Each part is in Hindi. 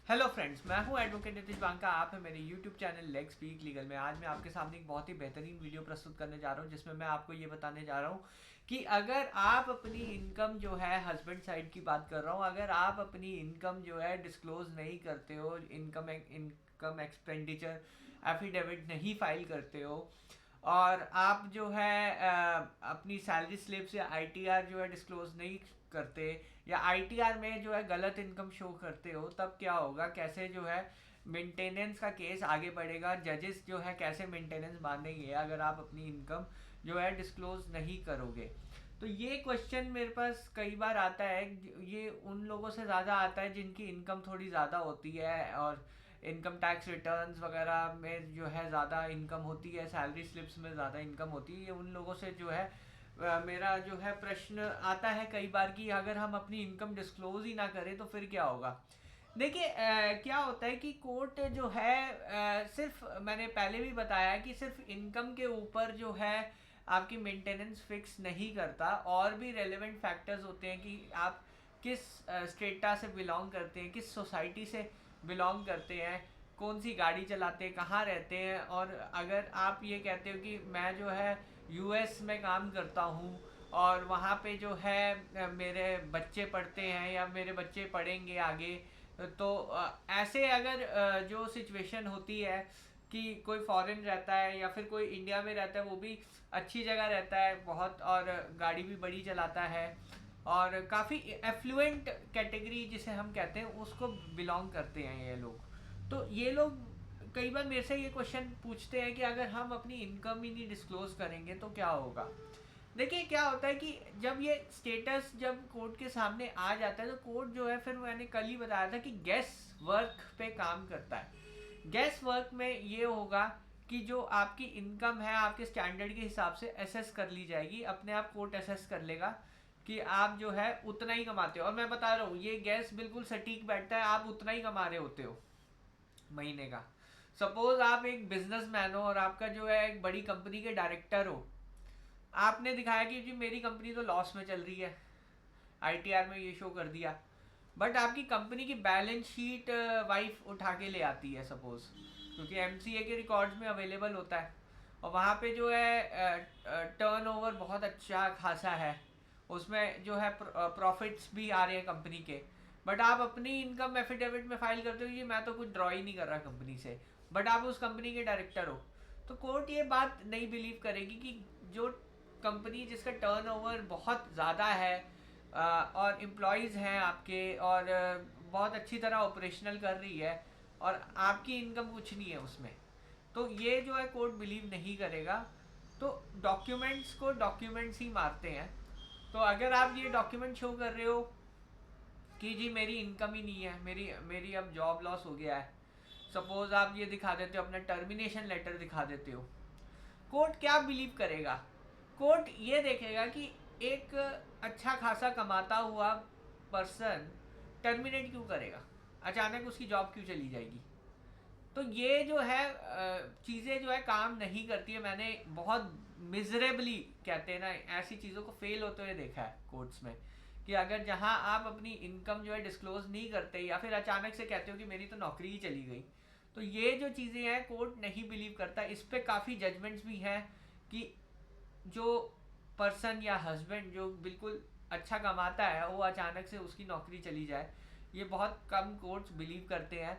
हेलो फ्रेंड्स, मैं हूं एडवोकेट नितिश बांका। आप है मेरे YouTube channel leg speak legal में। आज मैं आपके सामने एक बहुत ही बेहतरीन वीडियो प्रस्तुत करने जा रहा हूं, जिसमें मैं आपको ये बताने जा रहा हूं कि अगर आप अपनी इनकम जो है, हस्बैंड साइड की बात कर रहा हूं, अगर आप अपनी इनकम जो है डिस्क्लोज नहीं करते हो, इनकम एक्सपेंडिचर एफिडेविट नहीं फाइल करते हो, और आप जो है अपनी सैलरी स्लिप्स या आईटीआर जो है डिस्क्लोज नहीं करते, या आईटीआर में जो है गलत इनकम शो करते हो, तब क्या होगा, कैसे जो है मेंटेनेंस का केस आगे बढ़ेगा, जजेस जो है कैसे मेंटेनेंस बांधेंगे अगर आप अपनी इनकम जो है डिस्क्लोज नहीं करोगे। तो ये क्वेश्चन मेरे पास कई बार आता है। ये उन लोगों से ज़्यादा आता है जिनकी इनकम थोड़ी ज़्यादा होती है और इनकम टैक्स रिटर्न्स वगैरह में जो है ज़्यादा इनकम होती है, सैलरी स्लिप्स में ज़्यादा इनकम होती है। ये उन लोगों से जो है मेरा जो है प्रश्न आता है कई बार कि अगर हम अपनी इनकम डिस्क्लोज ही ना करें तो फिर क्या होगा। देखिए, क्या होता है कि कोर्ट जो है सिर्फ, मैंने पहले भी बताया कि सिर्फ इनकम के ऊपर जो है आपकी मेंटेनेंस फिक्स नहीं करता, और भी रेलेवेंट फैक्टर्स होते हैं कि आप किस स्टेटा से बिलोंग करते हैं, किस सोसाइटी से बिलोंग करते हैं, कौन सी गाड़ी चलाते हैं, कहाँ रहते हैं। और अगर आप ये कहते हो कि मैं जो है यूएस में काम करता हूँ और वहाँ पे जो है मेरे बच्चे पढ़ते हैं या मेरे बच्चे पढ़ेंगे आगे, तो ऐसे अगर जो सिचुएशन होती है कि कोई फॉरेन रहता है या फिर कोई इंडिया में रहता है, वो भी अच्छी जगह रहता है बहुत, और गाड़ी भी बड़ी चलाता है और काफ़ी एफ्लुएंट कैटेगरी जिसे हम कहते हैं उसको बिलोंग करते हैं ये लोग। तो ये लोग कई बार मेरे से ये क्वेश्चन पूछते हैं कि अगर हम अपनी इनकम ही नहीं डिस्क्लोज करेंगे तो क्या होगा। देखिए, क्या होता है कि जब ये स्टेटस जब कोर्ट के सामने आ जाता है, तो कोर्ट जो है, फिर मैंने कल ही बताया था कि गैस वर्क पे काम करता है। गैस वर्क में ये होगा कि जो आपकी इनकम है आपके स्टैंडर्ड के हिसाब से एसेस कर ली जाएगी, अपने आप कोर्ट एसेस कर लेगा कि आप जो है उतना ही कमाते हो। और मैं बता रहा हूँ, ये गैस बिल्कुल सटीक बैठता है, आप उतना ही कमा रहे होते हो महीने का। सपोज आप एक बिजनेसमैन हो और आपका जो है एक बड़ी कंपनी के डायरेक्टर हो, आपने दिखाया कि जी मेरी कंपनी तो लॉस में चल रही है, आईटीआर में ये शो कर दिया, बट आपकी कंपनी की बैलेंस शीट वाइफ उठा के ले आती है सपोज, क्योंकि एमसीए के रिकॉर्ड्स में अवेलेबल होता है, और वहाँ पे जो है टर्नओवर बहुत अच्छा खासा है, उसमें जो है प्रॉफिट्स भी आ रहे हैं कंपनी के। बट आप अपनी इनकम एफिडेविट में फाइल करते हो कि मैं तो कुछ ड्रॉ ही नहीं कर रहा कंपनी से, बट आप उस कंपनी के डायरेक्टर हो। तो कोर्ट ये बात नहीं बिलीव करेगी कि जो कंपनी जिसका टर्नओवर बहुत ज़्यादा है और एम्प्लॉयज़ हैं आपके, और बहुत अच्छी तरह ऑपरेशनल कर रही है, और आपकी इनकम कुछ नहीं है उसमें, तो ये जो है कोर्ट बिलीव नहीं करेगा। तो डॉक्यूमेंट्स को डॉक्यूमेंट्स ही मारते हैं। तो अगर आप ये डॉक्यूमेंट शो कर रहे हो कि जी मेरी इनकम ही नहीं है, मेरी मेरी अब जॉब लॉस हो गया है, सपोज आप ये दिखा देते हो, अपना टर्मिनेशन लेटर दिखा देते हो, कोर्ट क्या बिलीव करेगा। कोर्ट ये देखेगा कि एक अच्छा खासा कमाता हुआ पर्सन टर्मिनेट क्यों करेगा, अचानक उसकी जॉब क्यों चली जाएगी। तो ये जो है चीज़ें जो है काम नहीं करती है। मैंने बहुत मिजरेबली, कहते हैं ना, ऐसी चीज़ों को फेल होते हुए देखा है कोर्ट्स में, कि अगर जहां आप अपनी इनकम जो है डिस्क्लोज नहीं करते, या फिर अचानक से कहते हो कि मेरी तो नौकरी ही चली गई, तो ये जो चीज़ें हैं कोर्ट नहीं बिलीव करता। इस पे काफ़ी जजमेंट्स भी हैं कि जो पर्सन या हस्बैंड जो बिल्कुल अच्छा कमाता है, वो अचानक से उसकी नौकरी चली जाए, ये बहुत कम कोर्ट्स बिलीव करते हैं।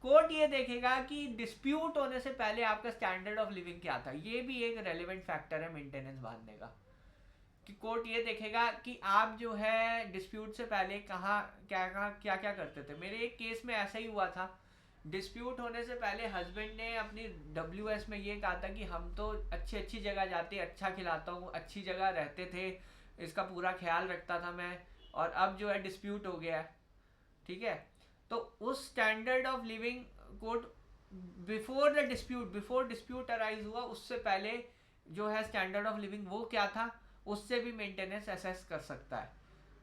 कोर्ट ये देखेगा कि डिस्प्यूट होने से पहले आपका स्टैंडर्ड ऑफ लिविंग क्या था। ये भी एक रेलेवेंट फैक्टर है मेंटेनेंस बांधने का, कि कोर्ट ये देखेगा कि आप जो है डिस्प्यूट से पहले कहाँ क्या क्या करते थे। मेरे एक केस में ऐसा ही हुआ था। डिस्प्यूट होने से पहले हस्बैंड ने अपनी डब्ल्यूएस में ये कहा था कि हम तो अच्छी अच्छी जगह जाते, अच्छा खिलाता हूँ, अच्छी जगह रहते थे, इसका पूरा ख्याल रखता था मैं, और अब जो है डिस्प्यूट हो गया है। ठीक है, तो उस standard of living court before dispute arise हुआ, उससे पहले जो है स्टैंडर्ड ऑफ लिविंग वो क्या था, उससे भी मेंटेनेंस असेस कर सकता है।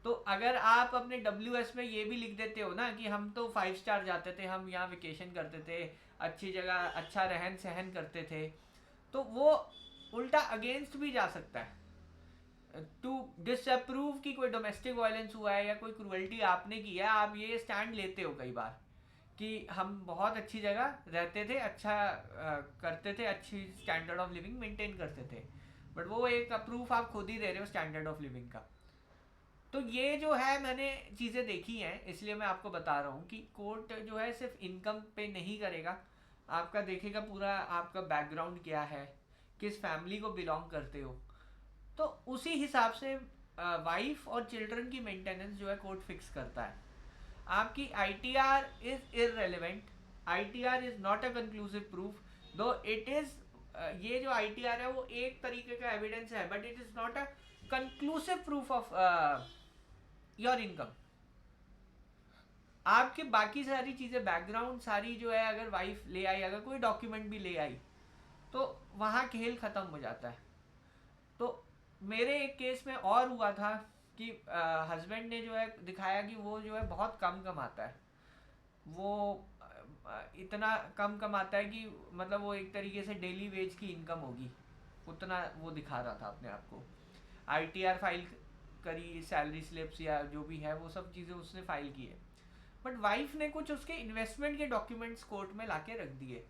तो अगर आप अपने डब्ल्यू एस में ये भी लिख देते हो ना कि हम तो 5 स्टार जाते थे, हम यहाँ वेकेशन करते थे, अच्छी जगह अच्छा रहन सहन करते थे, तो वो उल्टा अगेंस्ट भी जा सकता है टू डिसअप्रूव कि कोई डोमेस्टिक वायलेंस हुआ है या कोई क्रुएल्टी आपने की है। आप ये स्टैंड लेते हो कई बार कि हम बहुत अच्छी जगह रहते थे, अच्छा करते थे, अच्छी स्टैंडर्ड ऑफ लिविंग मेंटेन करते थे, बट वो एक प्रूफ आप खुद ही दे रहे हो स्टैंडर्ड ऑफ लिविंग का। तो ये जो है मैंने चीज़ें देखी हैं, इसलिए मैं आपको बता रहा हूँ कि कोर्ट जो है सिर्फ इनकम पे नहीं करेगा, आपका देखेगा पूरा आपका बैकग्राउंड क्या है, किस फैमिली को बिलोंग करते हो, तो उसी हिसाब से वाइफ और चिल्ड्रन की मेंटेनेंस जो है कोर्ट फिक्स करता है। आपकी I T R is irrelevant, I T R is not a conclusive proof, दो इट इज, ये जो आई टी आर है वो एक तरीके का एविडेंस है, but it is not a conclusive proof of your income. आपके बाकी सारी चीज़ें, बैकग्राउंड सारी जो है, अगर वाइफ ले आई, अगर कोई डॉक्यूमेंट भी ले आई, तो वहाँ खेल ख़त्म हो जाता है। तो मेरे एक केस में और हुआ था कि हस्बैंड ने जो है दिखाया कि वो जो है बहुत कम कमाता है, वो इतना कम कमाता है कि मतलब वो एक तरीके से डेली वेज की इनकम होगी, उतना वो दिखा रहा था अपने आप को। आईटीआर फाइल करी, सैलरी स्लिप्स या जो भी है वो सब चीज़ें उसने फाइल की है, बट वाइफ ने कुछ उसके इन्वेस्टमेंट के डॉक्यूमेंट्स कोर्ट में लाके रख दिए।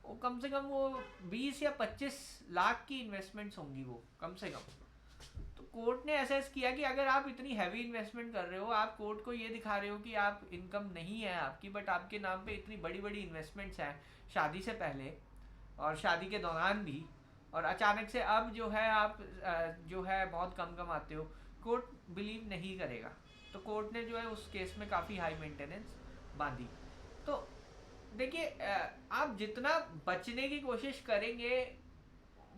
वो कम से कम वो 20 या 25 लाख की इन्वेस्टमेंट्स होंगी वो, कम से कम। तो कोर्ट ने असेस किया कि अगर आप इतनी हैवी इन्वेस्टमेंट कर रहे हो, आप कोर्ट को ये दिखा रहे हो कि आप इनकम नहीं है आपकी, बट आपके नाम पे इतनी बड़ी बड़ी इन्वेस्टमेंट्स हैं शादी से पहले और शादी के दौरान भी, और अचानक से अब जो है आप जो है बहुत कम कमाते हो, कोर्ट बिलीव नहीं करेगा। तो कोर्ट ने जो है उस केस में काफ़ी हाई मेंटेनेंस बांधी। तो देखिए, आप जितना बचने की कोशिश करेंगे,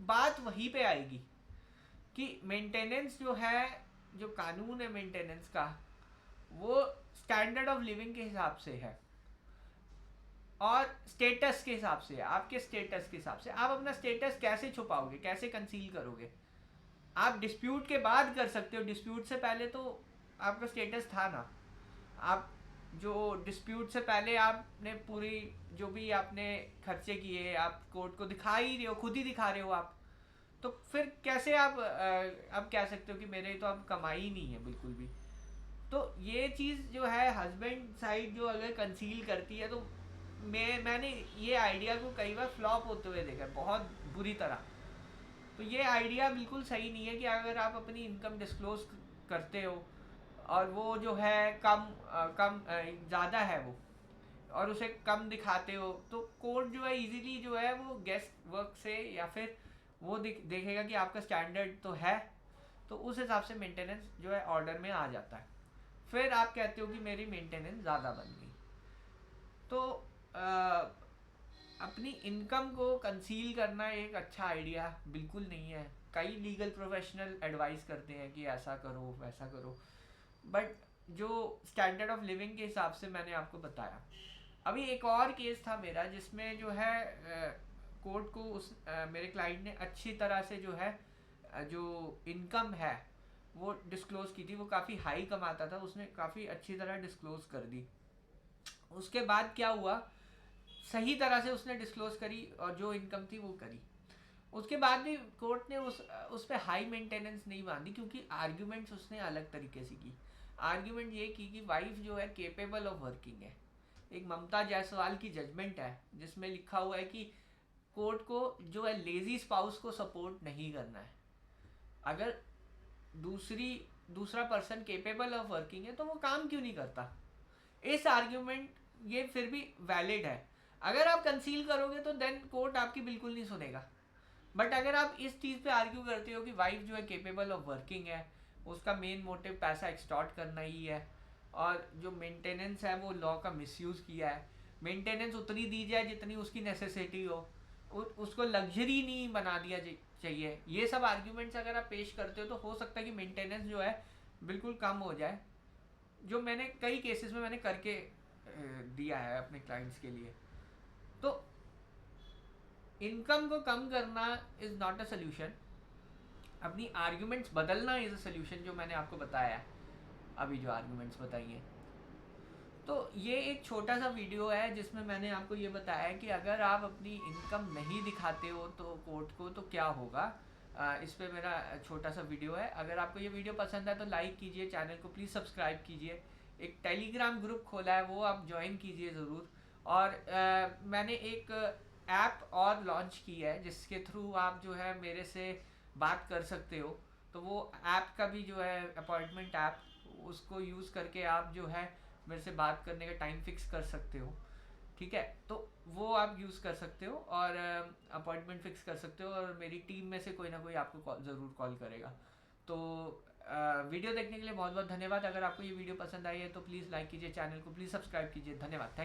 बात वहीं पे आएगी कि मेंटेनेंस जो है, जो कानून है मेंटेनेंस का, वो स्टैंडर्ड ऑफ लिविंग के हिसाब से है और स्टेटस के हिसाब से है। आपके स्टेटस के हिसाब से आप अपना स्टेटस कैसे छुपाओगे, कैसे कंसील करोगे? आप डिस्प्यूट के बाद कर सकते हो, डिस्प्यूट से पहले तो आपका स्टेटस था ना। आप जो डिस्प्यूट से पहले आपने पूरी जो भी आपने खर्चे किए आप कोर्ट को दिखा ही रहे हो, खुद ही दिखा रहे हो आप, तो फिर कैसे आप अब कह सकते हो कि मेरे तो अब कमाई ही नहीं है बिल्कुल भी? तो ये चीज़ जो है हस्बैंड साइड जो अगर कंसील करती है, तो मैंने ये आइडिया को कई बार फ्लॉप होते हुए देखा है, बहुत बुरी तरह। तो ये आइडिया बिल्कुल सही नहीं है कि अगर आप अपनी इनकम डिस्क्लोज करते हो और वो जो है कम ज़्यादा है वो, और उसे कम दिखाते हो, तो कोर्ट जो है इजीली जो है वो गेस्ट वर्क से या फिर वो देखेगा कि आपका स्टैंडर्ड तो है, तो उस हिसाब से मेंटेनेंस जो है ऑर्डर में आ जाता है। फिर आप कहते हो कि मेरी मेंटेनेंस ज़्यादा बन गई। तो अपनी इनकम को कंसील करना एक अच्छा आइडिया बिल्कुल नहीं है। कई लीगल प्रोफेशनल एडवाइस करते हैं कि ऐसा करो वैसा करो, बट जो स्टैंडर्ड ऑफ लिविंग के हिसाब से मैंने आपको बताया। अभी एक और केस था मेरा जिसमें जो है कोर्ट को उस मेरे क्लाइंट ने अच्छी तरह से जो है जो इनकम है वो डिस्क्लोज की थी। वो काफ़ी हाई कमाता था, उसने काफ़ी अच्छी तरह डिस्क्लोज कर दी। उसके बाद क्या हुआ, सही तरह से उसने डिस्क्लोज करी और जो इनकम थी वो करी। उसके बाद भी कोर्ट ने उस पर हाई मेंटेनेंस नहीं बांधी, क्योंकि आर्ग्यूमेंट्स उसने अलग तरीके से की। आर्ग्यूमेंट ये की कि वाइफ जो है केपेबल ऑफ वर्किंग है। एक ममता जायसवाल की जजमेंट है जिसमें लिखा हुआ है कि कोर्ट को जो है लेजी स्पाउस को सपोर्ट नहीं करना है। अगर दूसरा पर्सन केपेबल ऑफ वर्किंग है तो वो काम क्यों नहीं करता? इस आर्ग्यूमेंट ये फिर भी वैलिड है। अगर आप कंसील करोगे तो देन कोर्ट आपकी बिल्कुल नहीं सुनेगा। बट अगर आप इस चीज़ पे आर्ग्यू करते हो कि वाइफ जो है केपेबल ऑफ वर्किंग है, उसका मेन मोटिव पैसा एक्सटॉर्ट करना ही है, और जो मेंटेनेंस है वो लॉ का मिसयूज़ किया है, मेंटेनेंस उतनी दी जाए जितनी उसकी नेसेसिटी हो, उसको लग्जरी नहीं बना दिया चाहिए, ये सब आर्ग्यूमेंट्स अगर आप पेश करते हो तो हो सकता है कि मेंटेनेंस जो है बिल्कुल कम हो जाए, जो मैंने कई केसेस में मैंने करके दिया है अपने क्लाइंट्स के लिए। तो इनकम को कम करना इज़ नॉट अ सोल्यूशन, अपनी आर्ग्यूमेंट्स बदलना इज़ अ सोल्यूशन, जो मैंने आपको बताया है अभी जो आर्ग्यूमेंट्स बताई हैं। तो ये एक छोटा सा वीडियो है जिसमें मैंने आपको ये बताया कि अगर आप अपनी इनकम नहीं दिखाते हो तो कोर्ट को, तो क्या होगा। इस पे मेरा छोटा सा वीडियो है। अगर आपको ये वीडियो पसंद है तो लाइक कीजिए, चैनल को प्लीज़ सब्सक्राइब कीजिए। एक टेलीग्राम ग्रुप खोला है वो आप ज्वाइन कीजिए ज़रूर, और मैंने एक ऐप और लॉन्च की है जिसके थ्रू आप जो है मेरे से बात कर सकते हो। तो वो ऐप का भी जो है अपॉइंटमेंट ऐप, उसको यूज़ करके आप जो है मेरे से बात करने का टाइम फिक्स कर सकते हो। ठीक है, तो वो आप यूज़ कर सकते हो और अपॉइंटमेंट फिक्स कर सकते हो, और मेरी टीम में से कोई ना कोई आपको ज़रूर कॉल करेगा। तो वीडियो देखने के लिए बहुत बहुत धन्यवाद। अगर आपको ये वीडियो पसंद आई है तो प्लीज़ लाइक कीजिए, चैनल को प्लीज़ सब्सक्राइब कीजिए। धन्यवाद, थैंक